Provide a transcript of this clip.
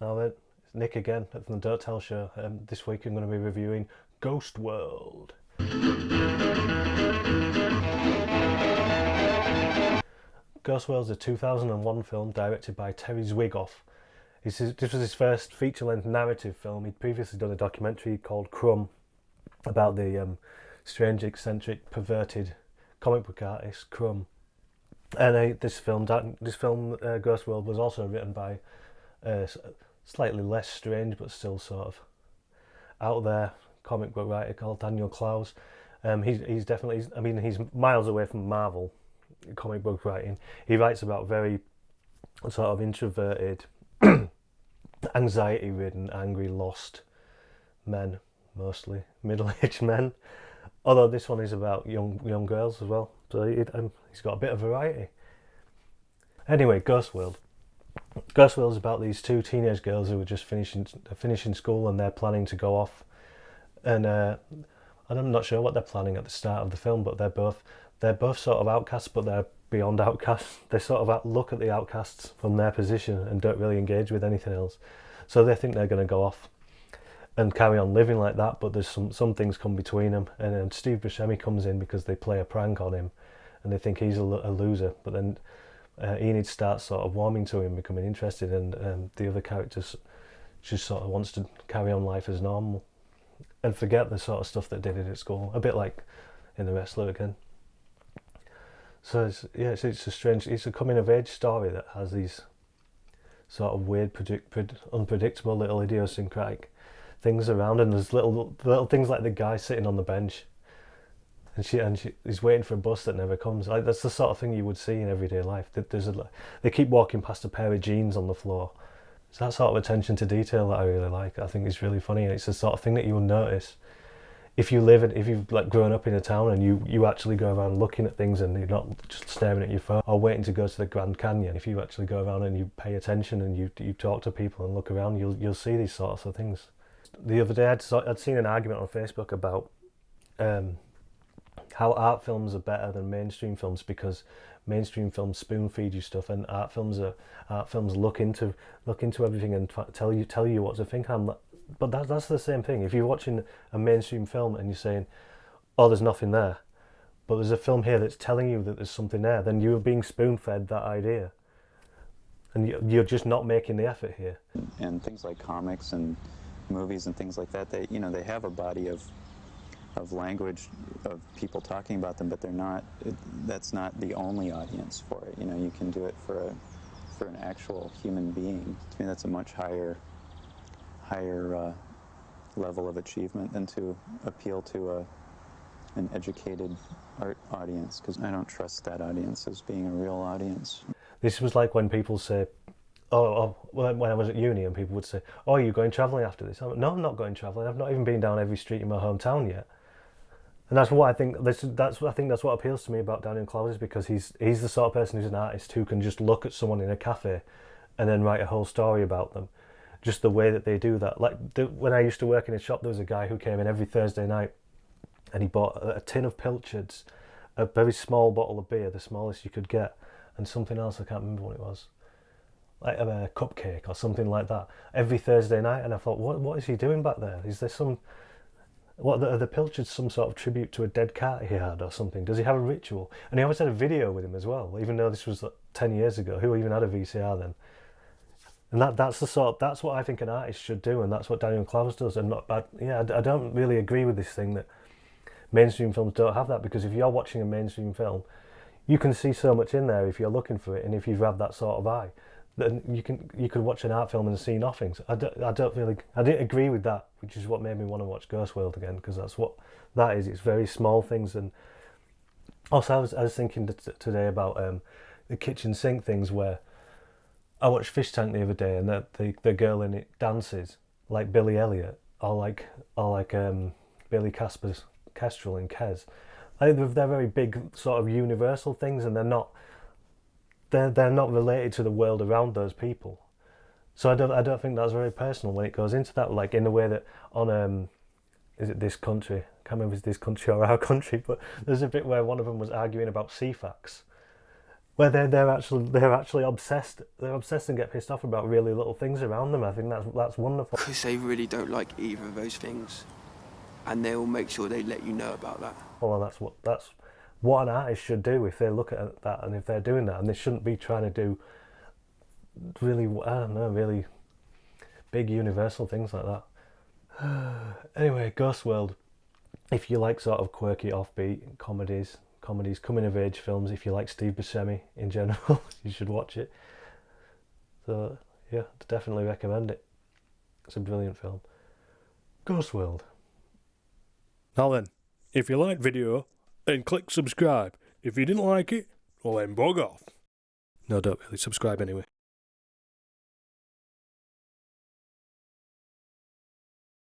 Now then, it's Nick again from the Don't Tell Show. This week I'm going to be reviewing Ghost World. Ghost World is a 2001 film directed by Terry Zwigoff. This was his first feature-length narrative film. He'd previously done a documentary called Crumb about the strange, eccentric, perverted comic book artist Crumb. And this film, Ghost World, was also written by slightly less strange but still sort of out there comic book writer called Daniel Clowes. He's definitely, I mean, he's miles away from Marvel comic book writing. He writes about very sort of introverted, anxiety-ridden, angry, lost men, mostly middle-aged men. Although this one is about young girls as well, so he's got a bit of variety. Anyway, Ghost World. Ghost World is about these two teenage girls who are just finishing school and they're planning to go off. And I'm not sure what they're planning at the start of the film, but they're both sort of outcasts, but they're beyond outcasts. They sort of look at the outcasts from their position and don't really engage with anything else. So they think they're going to go off and carry on living like that, but there's some things come between them. And then Steve Buscemi comes in because they play a prank on him, and they think he's a loser. But then Enid starts sort of warming to him, becoming interested, and the other characters just sort of wants to carry on life as normal and forget the sort of stuff that they did at school. A bit like in The Wrestler again. So it's a coming of age story that has these sort of weird, unpredictable little idiosyncratic things around, and there's little things like the guy sitting on the bench, and he's waiting for a bus that never comes. Like, that's the sort of thing you would see in everyday life. They keep walking past a pair of jeans on the floor. It's that sort of attention to detail that I really like. I think it's really funny, and it's the sort of thing that you will notice if you've like grown up in a town and you actually go around looking at things and you're not just staring at your phone or waiting to go to the Grand Canyon. If you actually go around and you pay attention and you talk to people and look around, you'll see these sorts of things. The other day I'd seen an argument on Facebook about how art films are better than mainstream films because mainstream films spoon feed you stuff, and art films look into everything and tell you what to think. But that's the same thing. If you're watching a mainstream film and you're saying, "Oh, there's nothing there," but there's a film here that's telling you that there's something there, then you're being spoon fed that idea, and you're just not making the effort here. And things like comics and movies and things like that, they have a body of language of people talking about them, but that's not the only audience for it. You can do it for an actual human being. To me, that's a much higher level of achievement than to appeal to an educated art audience, because I don't trust that audience as being a real audience. This was like when people say, when I was at uni and people would say, "Oh, are you going travelling after this?" No, I'm not going travelling. I've not even been down every street in my hometown yet. And that's what I think. That's what appeals to me about Daniel Clowes, because he's the sort of person who's an artist who can just look at someone in a cafe and then write a whole story about them. Just the way that they do that. Like when I used to work in a shop, there was a guy who came in every Thursday night, and he bought a tin of pilchards, a very small bottle of beer, the smallest you could get, and something else. I can't remember what it was. Like a cupcake or something like that every Thursday night. And I thought, what is he doing back there? Is there are the pilchards some sort of tribute to a dead cat he had or something? Does he have a ritual? And he always had a video with him as well, even though this was like 10 years ago. Who even had a VCR then? And that's what I think an artist should do, and that's what Daniel Clowes does. And I don't really agree with this thing that mainstream films don't have that, because if you're watching a mainstream film, you can see so much in there if you're looking for it, and if you've had that sort of eye, then you could watch an art film and see nothing. So I didn't agree with that, which is what made me want to watch Ghost World again, because that's what that is. It's very small things. And also I was thinking today about the kitchen sink things, where I watched Fish Tank the other day, and the girl in it dances like Billy Elliot or like Billy Kestrel in Kes. I think they're very big sort of universal things, and they're not related to the world around those people. So I don't think that's very personal when it goes into that, like in the way that on is it This Country? I can't remember if it's This Country or Our Country, but there's a bit where one of them was arguing about CFAX. where they're actually obsessed. They're obsessed and get pissed off about really little things around them. I think that's wonderful. Because they really don't like either of those things, and they will make sure they let you know about that. Well, that's what an artist should do if they look at that, and if they're doing that, and they shouldn't be trying to do really, I don't know, really big universal things like that. Anyway, Ghost World. If you like sort of quirky, offbeat comedies, coming of age films, if you like Steve Buscemi in general, you should watch it. So yeah, definitely recommend it. It's a brilliant film. Ghost World. Now then, if you liked video, then click subscribe. If you didn't like it, well then bug off. No, don't really subscribe anyway.